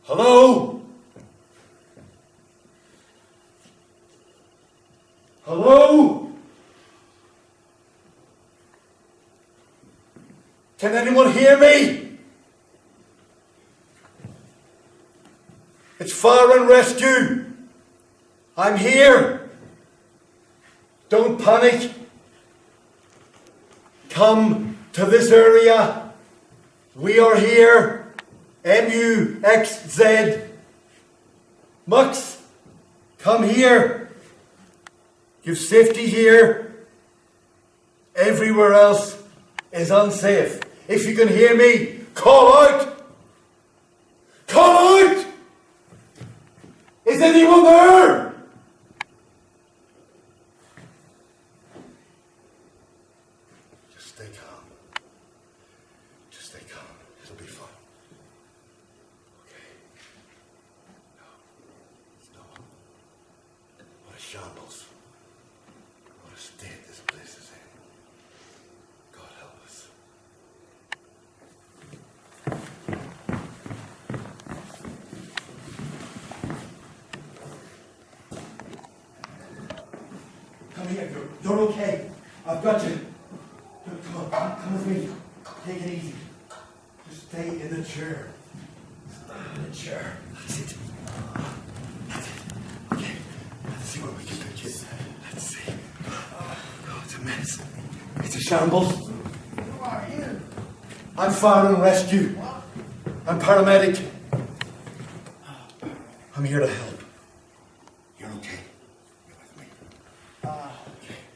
Hello? Hello? Can anyone hear me? It's fire and rescue. I'm here. Don't panic. Come to this area. We are here. MUXZ. MUXZ, come here. You've safety here. Everywhere else is unsafe. If you can hear me, call out. Call out! Is anyone there? Just stay calm. Just stay calm. It'll be fine. Okay. No. It's no one. What a shambles. What a state this place is in. God help us. Come here, you're okay. I've got you. Come with me. Take it easy. Just stay in the chair. Stay in the chair. That's it. That's it. Okay. Let's see what we can do, kids. Let's see. Oh, it's a mess. It's a shambles. Who are you? I'm fire and rescue. What? I'm paramedic. I'm here to help. You're okay. You're with me.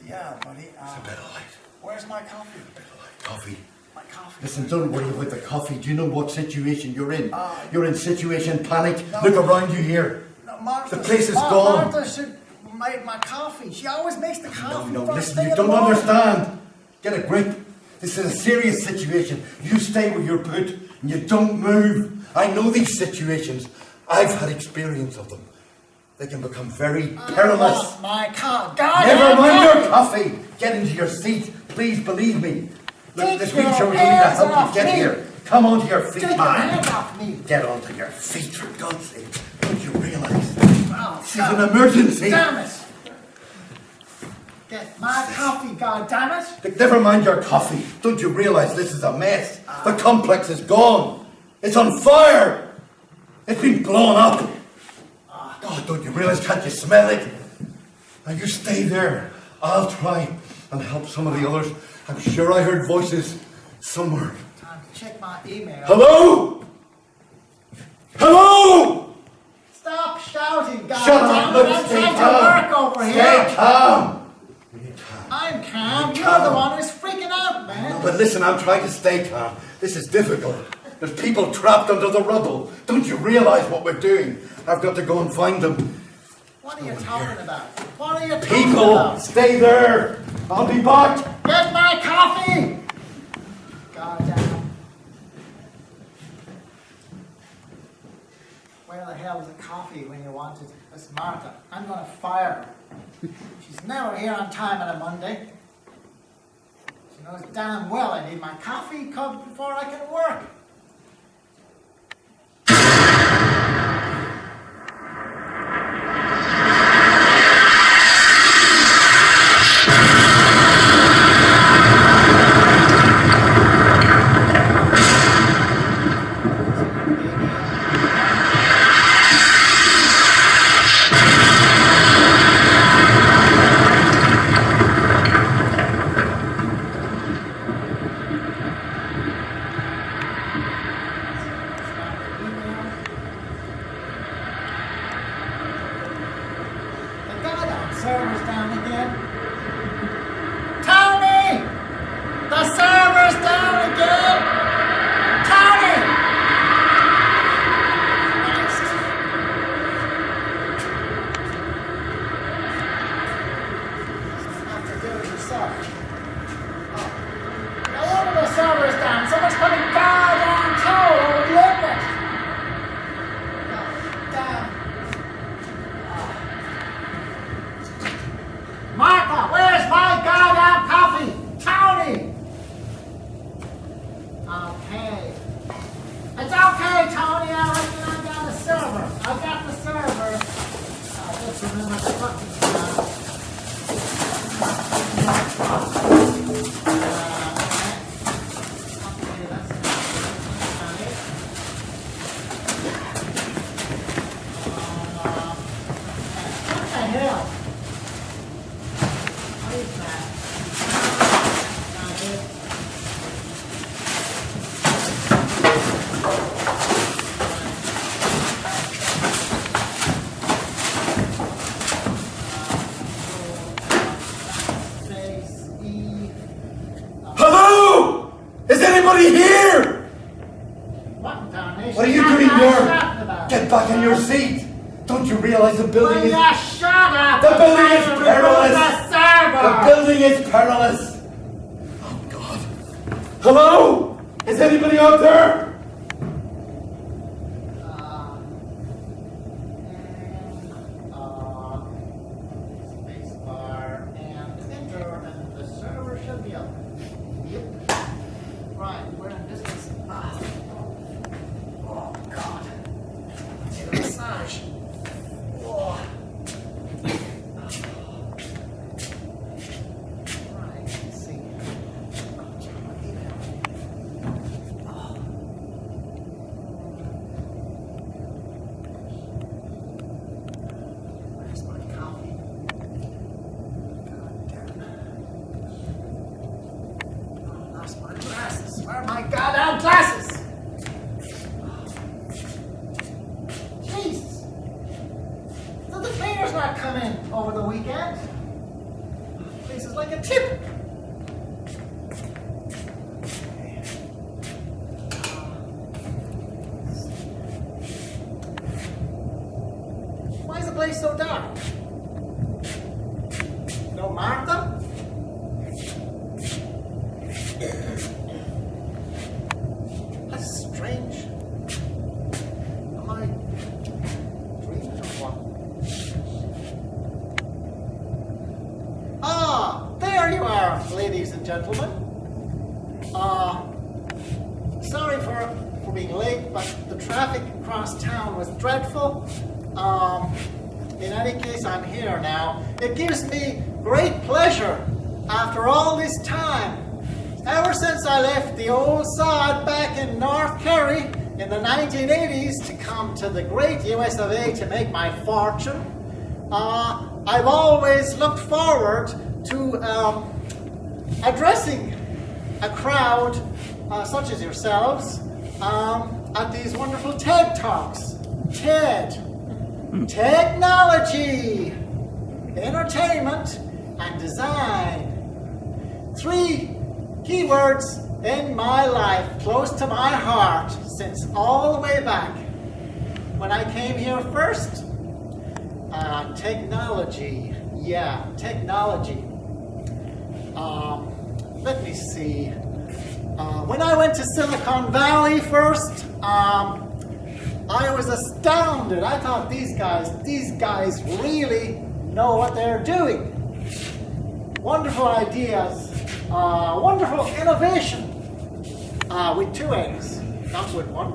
Yeah, buddy. It's a bit of light. Where's my coffee? A bit of light. Coffee. My coffee. Listen, don't worry about the coffee. Do you know what situation you're in? Ah. You're in situation panic. No. Look around you here. No, Martha. The place is gone. Martha should make my coffee. She always makes the coffee. No, first listen, thing you in the don't morning. understand. Get a grip. This is a serious situation. You stay where you're put and you don't move. I know these situations. I've had experience of them. They can become very perilous. I want my coffee. God, Never mind your coffee. Get into your seat. Please believe me. Look, Take this your wheelchair will need to hands help off you get me. here. Come onto your feet, Take your man. hands off me. Get onto your feet, for God's sake. Don't you realise? Oh, This is an emergency. Damn it. Get my coffee, God damn it. Look, never mind your coffee. Don't you realise this is a mess? The complex is gone. It's on fire. It's been blown up. Oh, don't you realise? Can't you smell it? Now you stay there. I'll try and help some of the others. I'm sure I heard voices somewhere. Time to check my email. Hello? Hello? Stop shouting, God Shut damn up. it. Look, I'm stay trying calm. to work over Stay here. calm. I'm calm. You're calm. the one who's freaking out, man. But listen, I'm trying to stay calm. This is difficult. There's people trapped under the rubble. Don't you realise what we're doing? I've got to go and find them. What are you talking about? What are you talking People, about? stay there. I'll be back. Get my coffee! God damn. Where the hell is the coffee when you want it? That's Martha. I'm gonna fire her. She's never here on time on a Monday. She knows damn well I need my coffee cup before I can work. you doing here? Get back in your seat. Don't you realize the building is... shut up! The building is perilous! The The building is perilous! Oh, God. Hello? Is anybody out there? Spacebar and enter, and the server should be up. Yep. Right, we're in business. Oh, God. Need a massage. Oh. Right, let's see. Check my email. Oh. Where's my coffee? God damn it. I lost my glasses. Where are my goddamn glasses? Jesus. Did the cleaners not come in over the weekend? This is like a tip. Why is the place so dark? No Martha? That's strange. Am I dreaming or what? Ah, there you are, ladies and gentlemen. Sorry for being late, but the traffic across town was dreadful. In any case, I'm here now. It gives me great pleasure after all this time. Ever since I left the old sod back in North Kerry in the 1980s to come to the great US of A to make my fortune, I've always looked forward to addressing a crowd such as yourselves at these wonderful TED Talks. TED. Technology, entertainment, and design. 3 keywords in my life, close to my heart, since all the way back when I came here first. Technology. Yeah, technology. Let me see. When I went to Silicon Valley first, I was astounded. I thought these guys really know what they're doing. Wonderful ideas, wonderful innovation, with 2 A's, not with 1.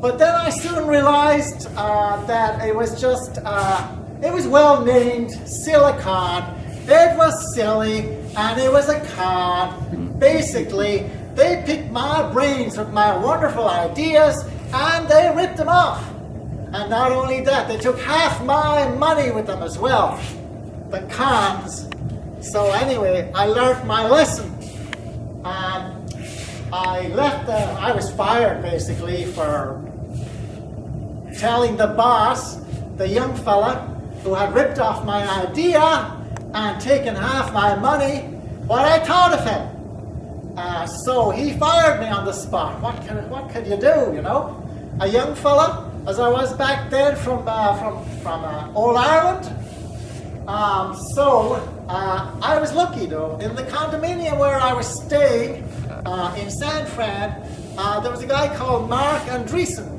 But then I soon realized that it was just, it was well named Silicon. It was silly, and it was a con. Basically, they picked my brains with my wonderful ideas, and they ripped them off. And not only that, they took half my money with them as well. The cons. So anyway, I learned my lesson. I left I was fired basically for telling the boss, the young fella who had ripped off my idea and taken half my money, what I thought of him. So he fired me on the spot. What could you do, you know? A young fella, as I was back then from Old Ireland. I was lucky though. In the condominium where I was staying in San Fran, there was a guy called Mark Andreessen.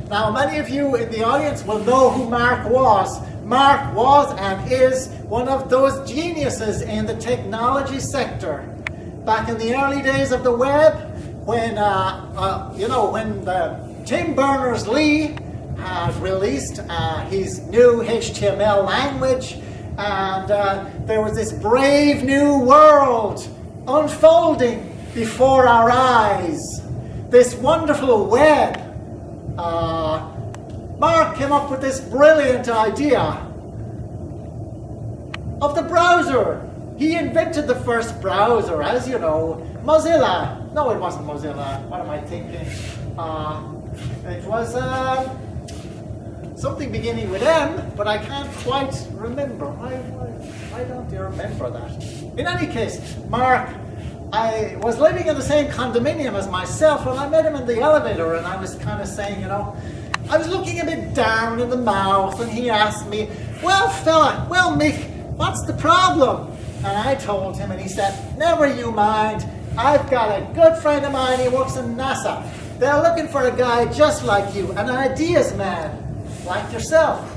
Now, many of you in the audience will know who Mark was. Mark was and is one of those geniuses in the technology sector. Back in the early days of the web, when Tim Berners-Lee had released his new HTML language, and there was this brave new world unfolding before our eyes. This wonderful web. Mark came up with this brilliant idea of the browser. He invented the first browser, as you know, Mozilla. No, it wasn't Mozilla. What am I thinking? It was something beginning with M, but I can't quite remember. Why don't you remember that? In any case, Mark I was living in the same condominium as myself when I met him in the elevator, and I was kind of saying, I was looking a bit down in the mouth, and he asked me, well, Mick, what's the problem? And I told him, and he said, never you mind. I've got a good friend of mine, he works in NASA. They're looking for a guy just like you, an ideas man, like yourself.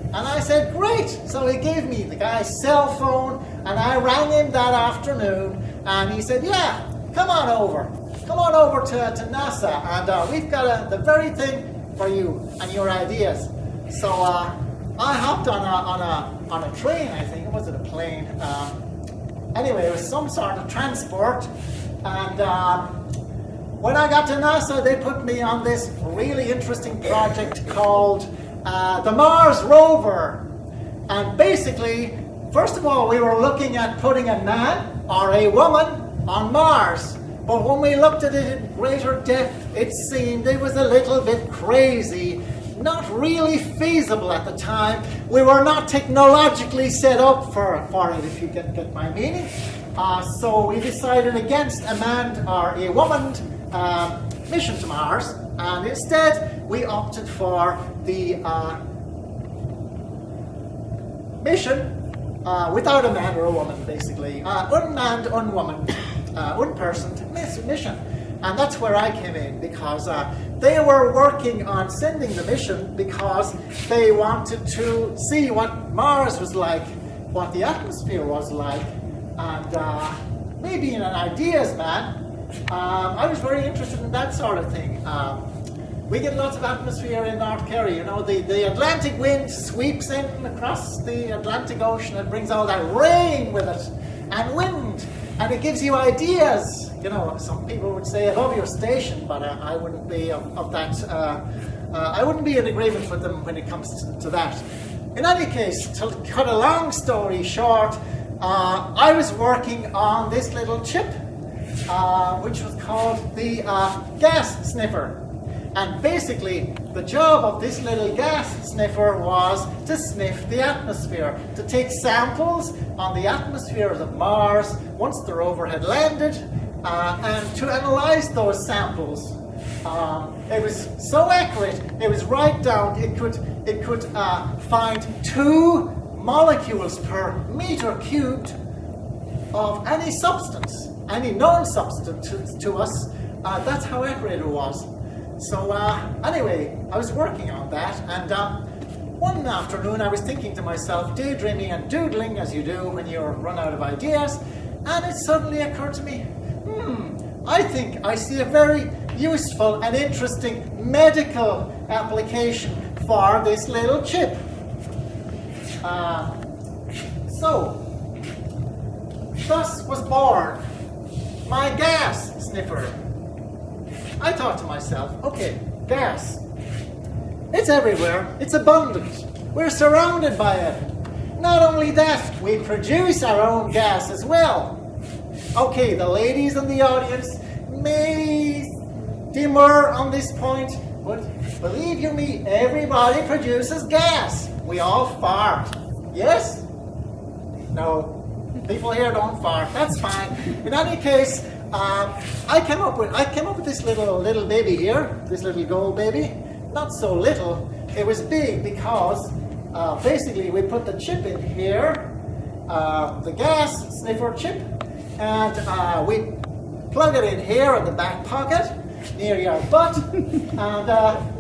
And I said, great. So he gave me the guy's cell phone, and I rang him that afternoon, and he said, yeah, come on over to NASA, and we've got the very thing for you and your ideas. So I hopped on a train, I think. Was it a plane? Anyway, it was some sort of transport, and when I got to NASA, they put me on this really interesting project called the Mars Rover. And basically, first of all, we were looking at putting a man or a woman on Mars. But when we looked at it in greater depth, it seemed it was a little bit crazy, not really feasible at the time. We were not technologically set up for it, if you get my meaning. So we decided against a man or a woman mission to Mars, and instead we opted for the mission without a man or a woman, basically. Unmanned, unwoman, unpersoned mission. And that's where I came in, because they were working on sending the mission because they wanted to see what Mars was like, what the atmosphere was like, and maybe in an ideas man. I was very interested in that sort of thing. We get lots of atmosphere in North Kerry. The Atlantic wind sweeps in across the Atlantic Ocean and brings all that rain with it, and wind, and it gives you ideas. Some people would say above your station, but I wouldn't be of that. I wouldn't be in agreement with them when it comes to that. In any case, to cut a long story short, I was working on this little chip, which was called the gas sniffer. And basically, the job of this little gas sniffer was to sniff the atmosphere, to take samples on the atmosphere of Mars once the rover had landed, and to analyze those samples. It was so accurate, it was right down, it could find 2 molecules per meter cubed of any substance, any known substance to us. That's how accurate it was. So anyway, I was working on that, and one afternoon I was thinking to myself, daydreaming and doodling as you do when you run out of ideas, and it suddenly occurred to me, I think I see a very useful and interesting medical application for this little chip. So, thus was born my gas sniffer. I thought to myself, okay, gas. It's everywhere. It's abundant. We're surrounded by it. Not only that, we produce our own gas as well. Okay, the ladies in the audience may demur on this point, but believe you me, everybody produces gas. We all fart. Yes? No. People here don't fart. That's fine. In any case, I came up with this little baby here, this little gold baby. Not so little. It was big because basically we put the chip in here, the gas sniffer chip, and we plug it in here in the back pocket near your butt, and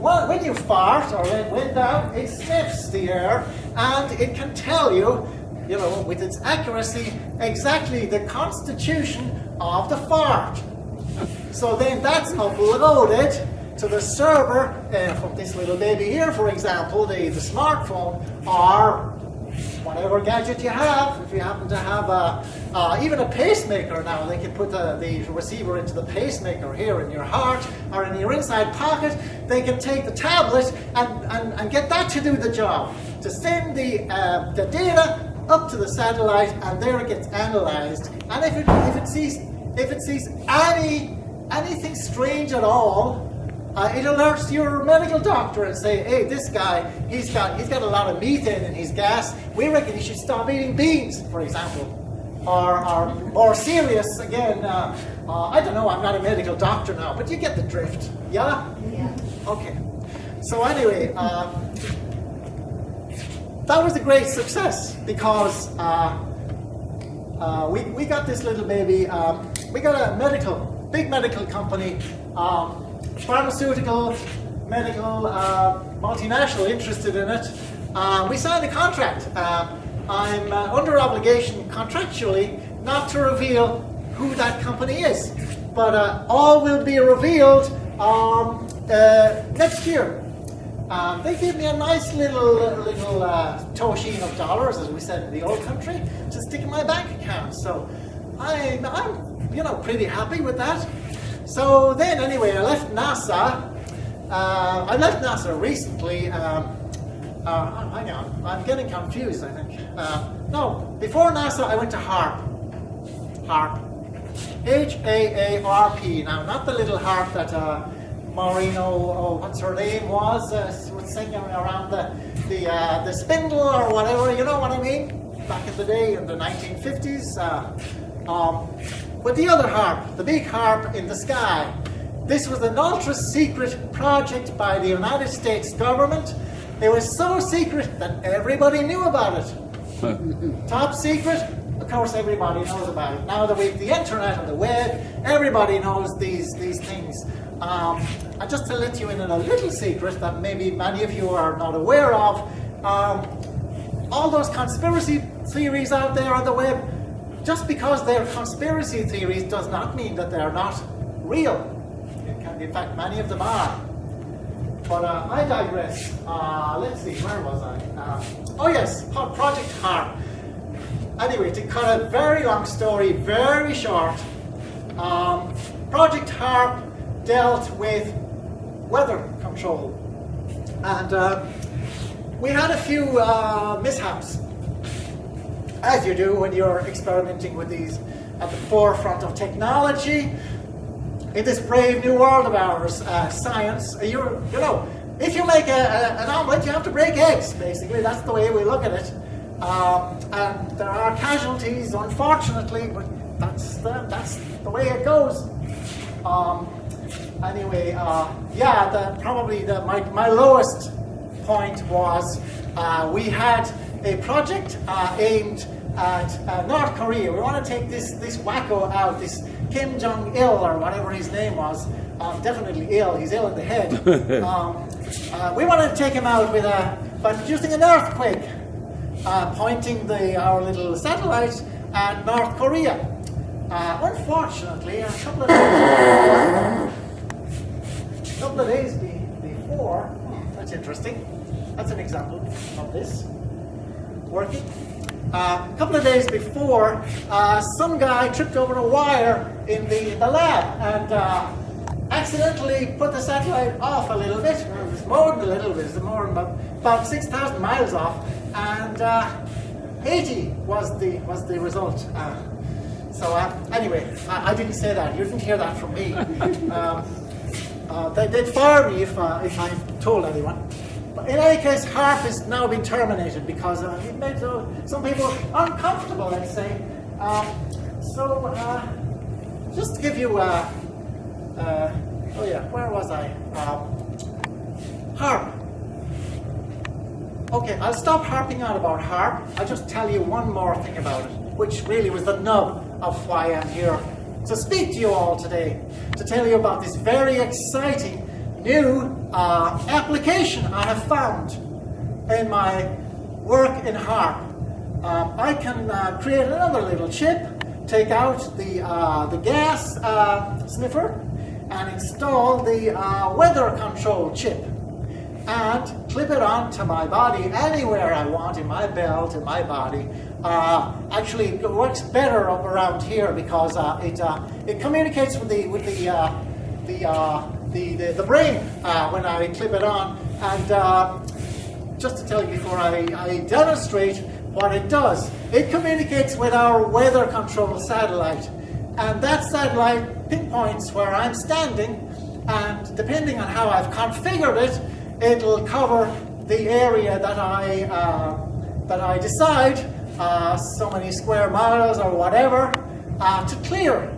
when you fart or let wind out, it sniffs the air, and it can tell you, with its accuracy, exactly the constitution of the fart. So then that's uploaded to the server from this little baby here, for example, the smartphone, or whatever gadget you have. If you happen to have even a pacemaker now, they can put the receiver into the pacemaker here in your heart or in your inside pocket. They can take the tablet and get that to do the job, to send the data up to the satellite, and there it gets analyzed. And if it sees anything strange at all, it alerts your medical doctor and say, hey, this guy, he's got a lot of methane in his gas. We reckon he should stop eating beans, for example. or more serious, again, I don't know, I'm not a medical doctor now, but you get the drift, yeah? Yeah. Okay. So anyway, that was a great success because we got this little baby. We got a big medical company, pharmaceutical, medical, multinational interested in it. We signed a contract. I'm under obligation contractually not to reveal who that company is, but all will be revealed next year. They gave me a nice little toshin of dollars, as we said in the old country, to stick in my bank account. So I'm pretty happy with that. So then, anyway, I left NASA. I left NASA recently. Hang on, I'm getting confused, I think. No, before NASA, I went to HARP. HARP. H-A-A-R-P. Now, not the little harp that Maureen, what's her name, was singing around the spindle or whatever, you know what I mean? Back in the day, in the 1950s. But the other harp, the big harp in the sky, this was an ultra-secret project by the United States government. It was so secret that everybody knew about it. Top secret, of course everybody knows about it. Now that we have the internet and the web, everybody knows these things. And just to let you in on a little secret that maybe many of you are not aware of, all those conspiracy theories out there on the web, just because they're conspiracy theories does not mean that they're not real. In fact, many of them are. But I digress. Let's see, where was I? Oh yes, Project HARP. Anyway, to cut a very long story very short, Project HARP dealt with weather control. And we had a few mishaps, as you do when you're experimenting with these at the forefront of technology. In this brave new world of ours, science, if you make an omelette, you have to break eggs, basically. That's the way we look at it. And there are casualties, unfortunately, but that's the way it goes. Anyway, my lowest point was we had a project aimed at North Korea. We want to take this wacko out, this Kim Jong-il or whatever his name was. Definitely ill. He's ill in the head. We wanted to take him out by producing an earthquake, pointing our little satellite at North Korea. Unfortunately, a couple of days before, that's interesting. That's an example of this working. A couple of days before, some guy tripped over a wire in the lab and accidentally put the satellite off a little bit. It was more than a little bit, it was more than about 6,000 miles off, and Airie was the result. Anyway, I didn't say that. You didn't hear that from me. They'd fire me if I told anyone. But in any case, HARP has now been terminated because it made some people uncomfortable, let's say. Just to give you, where was I? HARP. Okay, I'll stop harping on about HARP. I'll just tell you one more thing about it, which really was the nub of why I'm here to speak to you all today, to tell you about this very exciting new application I have found in my work in HARP. I can create another little chip, take out the gas sniffer, and install the weather control chip, and clip it onto my body anywhere I want, in my belt, in my body. Actually, it works better up around here because it communicates with the brain when I clip it on. And just to tell you before I demonstrate what it does, it communicates with our weather control satellite, and that satellite pinpoints where I'm standing, and depending on how I've configured it, it'll cover the area that I decide so many square miles or whatever to clear.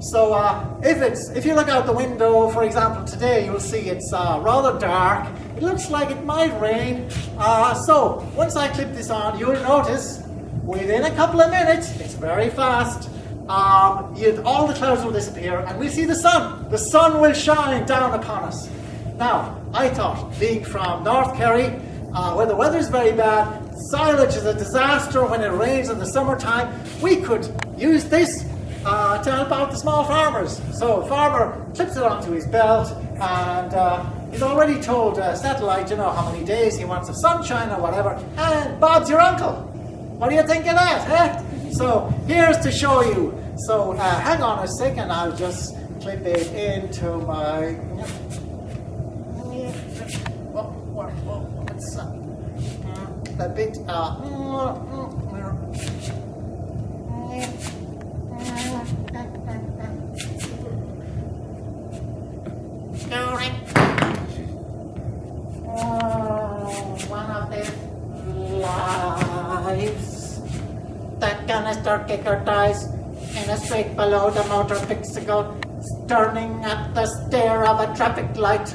So if you look out the window, for example, today, you'll see it's rather dark. It looks like it might rain. So once I clip this on, you'll notice within a couple of minutes, it's very fast, all the clouds will disappear and we'll see the sun. The sun will shine down upon us. Now, I thought, being from North Kerry, where the weather's very bad, silage is a disaster when it rains in the summertime, we could use this to help out the small farmers. So farmer clips it onto his belt and he's already told satellite, how many days he wants of sunshine or whatever, and Bob's your uncle. What do you think of that, eh? So here's to show you. So hang on a second, I'll just clip it into my... What's a bit... one of these lives. The canister kicker dies in a street below the motor bicycle, turning at the stare of a traffic light.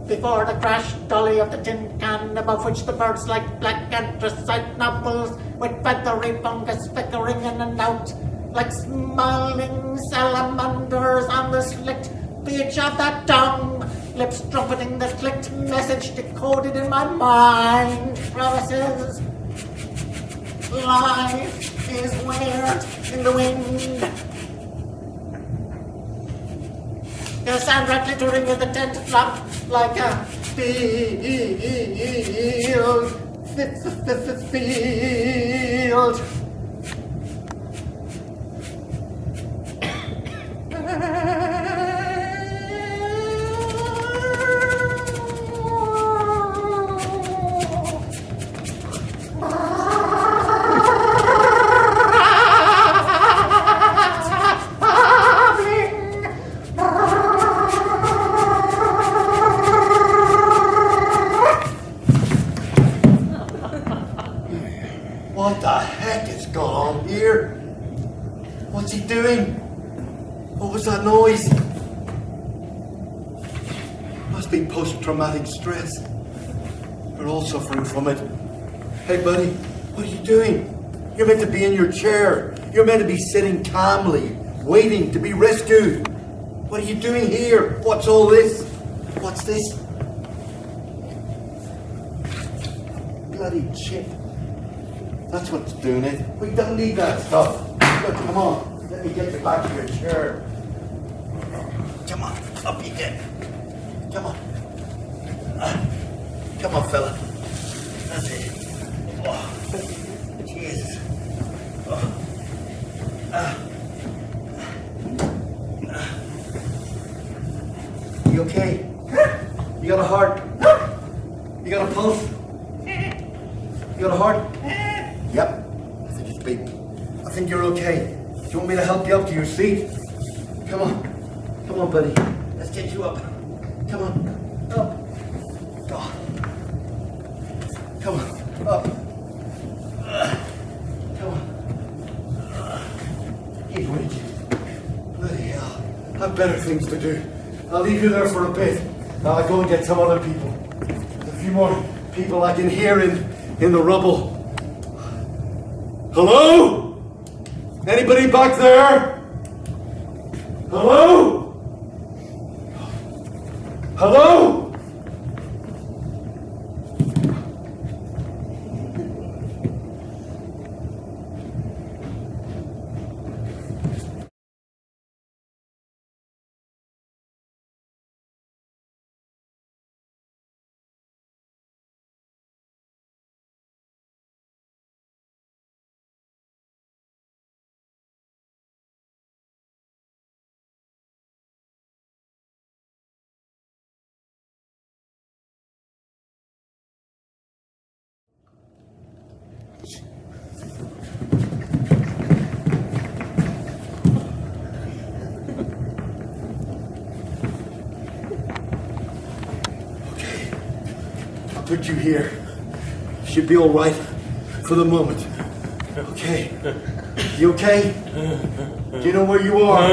Before the crash dolly of the tin can, above which the birds like black anthracite novels with feathery fungus flickering in and out, like smiling salamanders on the slicked beach of that tongue, lips trumpeting the clicked message decoded in my mind. Promises. Life is weird in the wind. Cassandra glittering in the tent flap like a field. What the heck is going on here? What's he doing? What was that noise? Must be post-traumatic stress. We're all suffering from it. Hey buddy, what are you doing? You're meant to be in your chair. You're meant to be sitting calmly, waiting to be rescued. What are you doing here? What's all this? What's this? Bloody chip. That's what's doing it. We don't need that stuff. Look, come on. Let me get you back to your chair. Come on. Up you get. Come on. Come on, fella. That's it. Oh, Jesus. Oh. You okay? You got a heart? You got a pulse? You got a heart? Yep. I think it's beating. I think you're okay. Do you want me to help you up to your seat? Come on. Come on, buddy. Let's get you up. Come on. Up. Oh. Come on. Up. Come on. He's rigid. Bloody hell. I've better things to do. I'll leave you there for a bit. I'll go and get some other people. There's a few more people I can hear in the rubble. Hello? Anybody back there? Hello? Hello? Put you here. should be all right for the moment. Okay. You okay? Do you know where you are?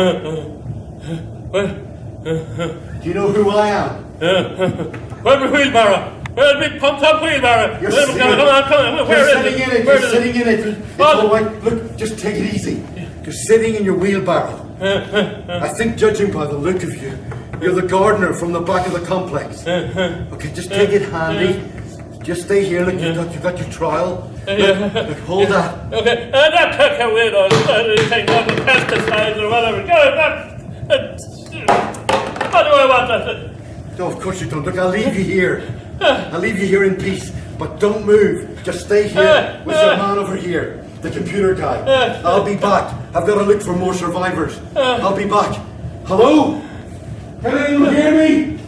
Do you know who I am? Where's the wheelbarrow? Where's the pumped up wheelbarrow? You're Come on. Where is sitting it? in it. Where You're is sitting in it. It's all right. Look, just take it easy. You're sitting in your wheelbarrow. I think, judging by the look of you, you're the gardener from the back of the complex. Okay, just take it handy. Just stay here. Look, you've got your trial. Look, hold that. Okay, that took away those anything, not the pesticides or whatever. What do I want that? No, of course you don't. Look, I'll leave you here. I'll leave you here in peace. But don't move. Just stay here with your man over here, the computer guy. I'll be back. I've got to look for more survivors. I'll be back. Hello? Can anyone hear me?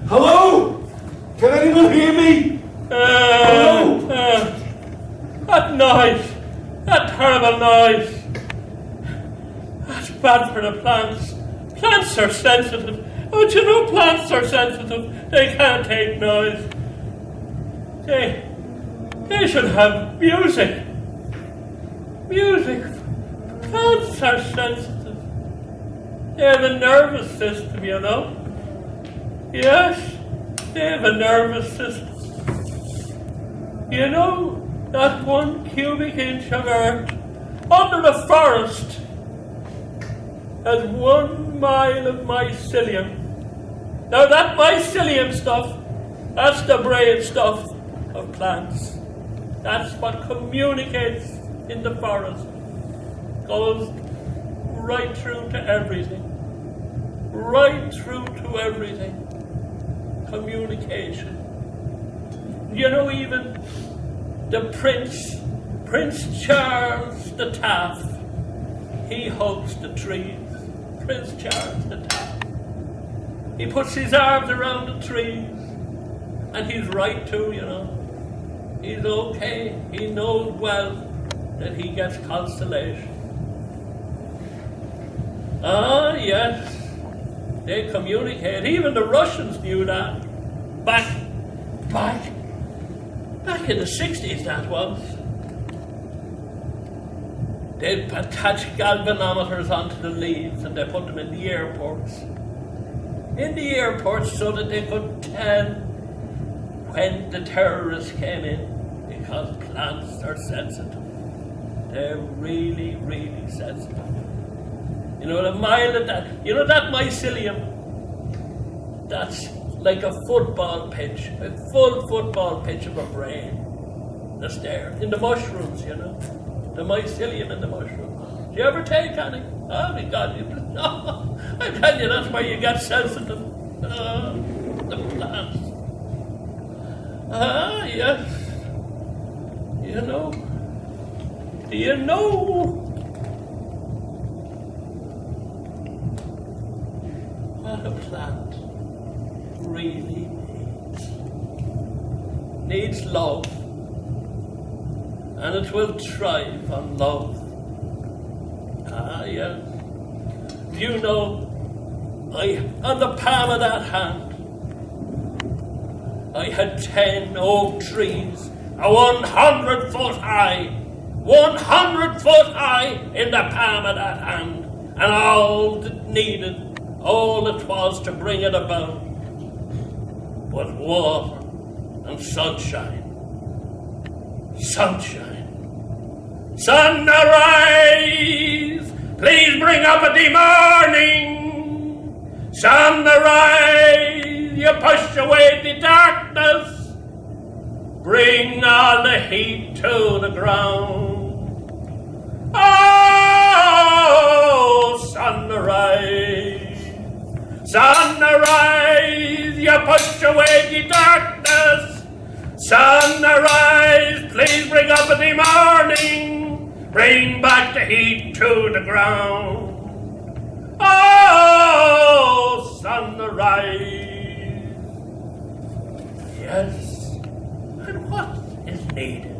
Hello? Can anyone hear me? Hello? That noise. That terrible noise. That's bad for the plants. Plants are sensitive. Oh, do you know plants are sensitive? They can't take noise. They should have music. Music. Plants are sensitive. They have a nervous system, you know. Yes, they have a nervous system. You know, that 1 cubic inch of earth under the forest has 1 mile of mycelium. Now that mycelium stuff, that's the brain stuff of plants. That's what communicates in the forest. Goes right through to everything. Right through to everything. Communication. You know, even the Prince Charles the Taff, he hugs the trees. Prince Charles the Taff. He puts his arms around the trees, and he's right too, you know. He's okay. He knows well that he gets consolation. Ah, yes. They communicate. Even the Russians knew that. Back in the 60s, that was. They'd attach galvanometers onto the leaves and they put them in the airports. In the airports so that they could tell when the terrorists came in, because plants are sensitive. They're really, really sensitive. You know, the mile of that, you know that mycelium, that's like a football pitch, a full football pitch of a brain. That's there, in the mushrooms, you know, the mycelium in the mushrooms. Do you ever take any? Oh my God, no, I tell you, that's why you get sensitive. The plants. Ah, yes. You know what a plant really needs love, and it will thrive on love. Ah, yes. You know, on the palm of that hand, I had 10 oak trees, 100 foot high, 100 foot high in the palm of that hand, and all it needed, all it was to bring it about, was water and sunshine. Sunshine. Sun arise, please bring up the morning. Sun arise, you push away the darkness. Bring all the heat to the ground. Oh, sun arise, you push away the darkness. Sun arise, please bring up the morning. Bring back the heat to the ground. Oh, sun arise. Yes, and what is needed?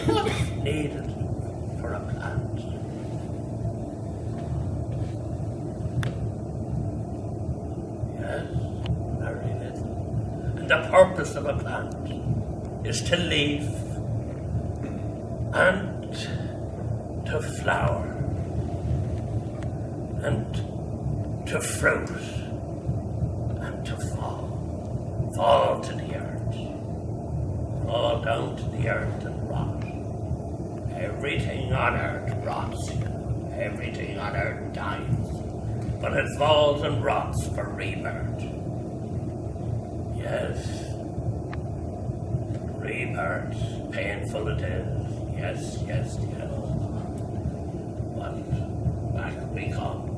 What's needed for a plant? Yes, very little. And the purpose of a plant is to leaf and to flower and to fruit and to fall to the earth, fall down to the earth and rot. Everything on earth rots, everything on earth dies, but it falls and rots for rebirth. Yes, rebirth, painful it is, yes. But back we come.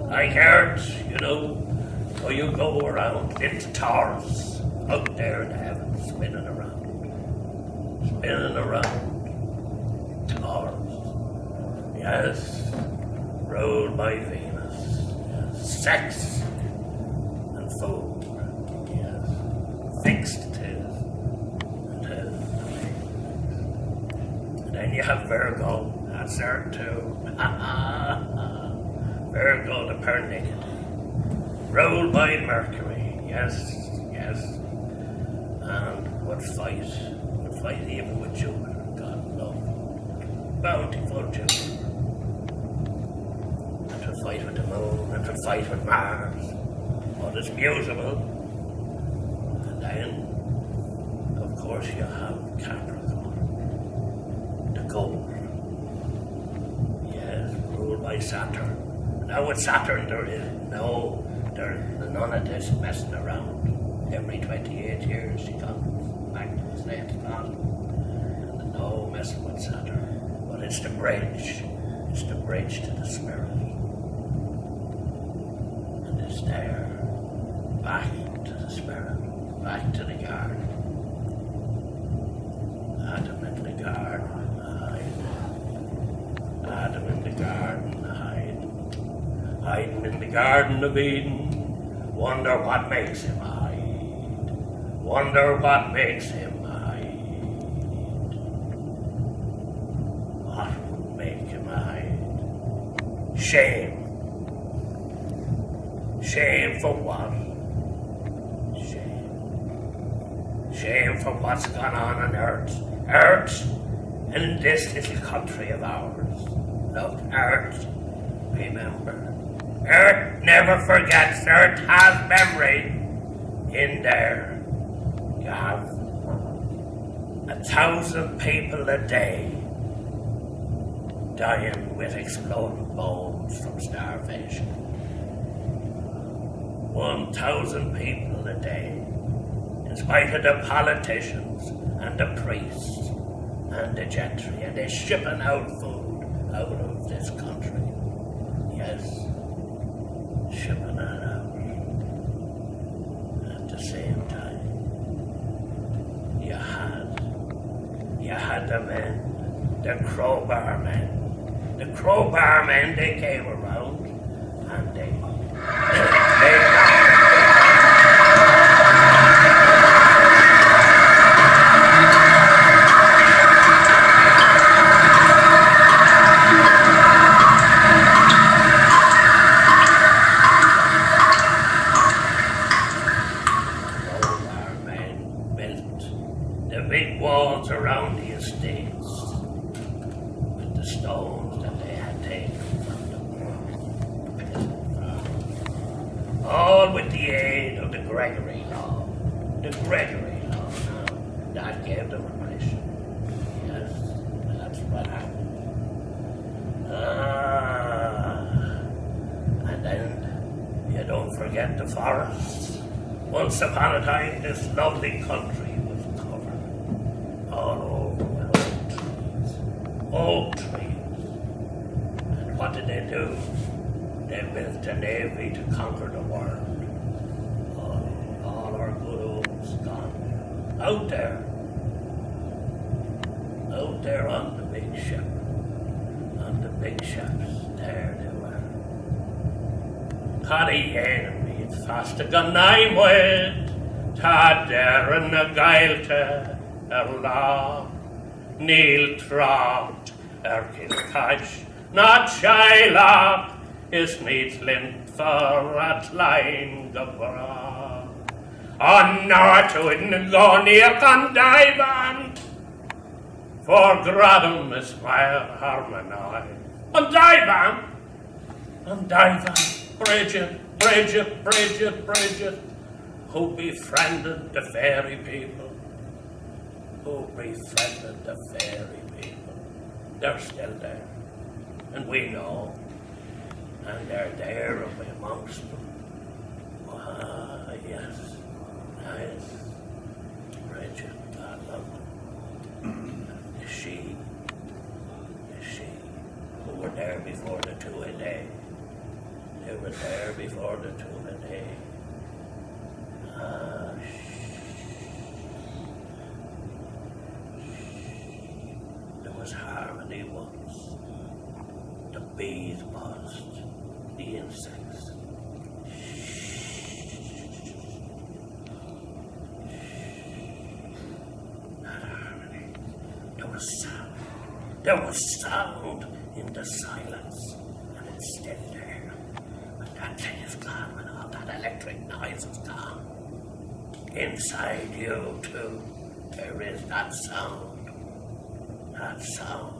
Like earth, so you go around into Taurus, out there in the heavens, spinning around. Taurus, yes, ruled by Venus, yes, sex and food, yes, fixed it is. And then you have Virgo, that's Earth too. Virgo the pernickety, ruled by Mercury, yes, and would fight even with Jupiter, God love, bountiful Jupiter, and to fight with the moon, and to fight with Mars, what is mutable. And then, of course, you have Capricorn, the gold, yes, ruled by Saturn. Now with Saturn there's none of this messing around. Every 28 years he comes back to the same spot. And there's no messing with Saturn. But it's the bridge to the spirit. And it's there, back to the spirit, back to the garden. Adam in the garden, Adam in the garden, hiding in the Garden of Eden. Wonder what makes him hide. Wonder what makes him hide. What would make him hide? Shame. Shame for what? Shame for what's gone on Earth. Earth, in this little country of ours. Look, Earth, remember. Earth never forgets. Earth has memory. In there, you have 1,000 people a day dying with exploded bones from starvation. 1,000 people a day, in spite of the politicians and the priests and the gentry, and they're shipping out food out of this country. Yes. Shipping that out. At the same time, you had the men, the crowbar men. The crowbar men, they came around and they around the estates with the stones that they had taken from the all with the aid of the Gregory Law. The Gregory Law, now, that gave them permission. Yes, that's what happened. And then you don't forget the forests. Once upon a time, this lovely country was covered all over with oak trees. And what did they do? They built a navy to conquer the world. All our good oaks gone. Out there on the big ship. On the big ships, there they were. Conaill fast a Conaill wed, ta der na gailte la, Neil trot kilkach, not Shylock, is needs lint for at line gabra. On Northwood and go near Conaill, for Gradam is my harmony. On Divan, Bridget, who befriended the fairy people. They're still there, and we know, and they're there amongst them. Ah, yes, nice. Bridget, I love her. Is she, who were there before the two a day? They were there before the two a day. Ah, there was harmony once. The bees buzzed, the insects. Not harmony. There was sound in the silence, and it's still there. But that thing is gone when all that electric noise is gone. Inside you, too, there is that sound. That sound.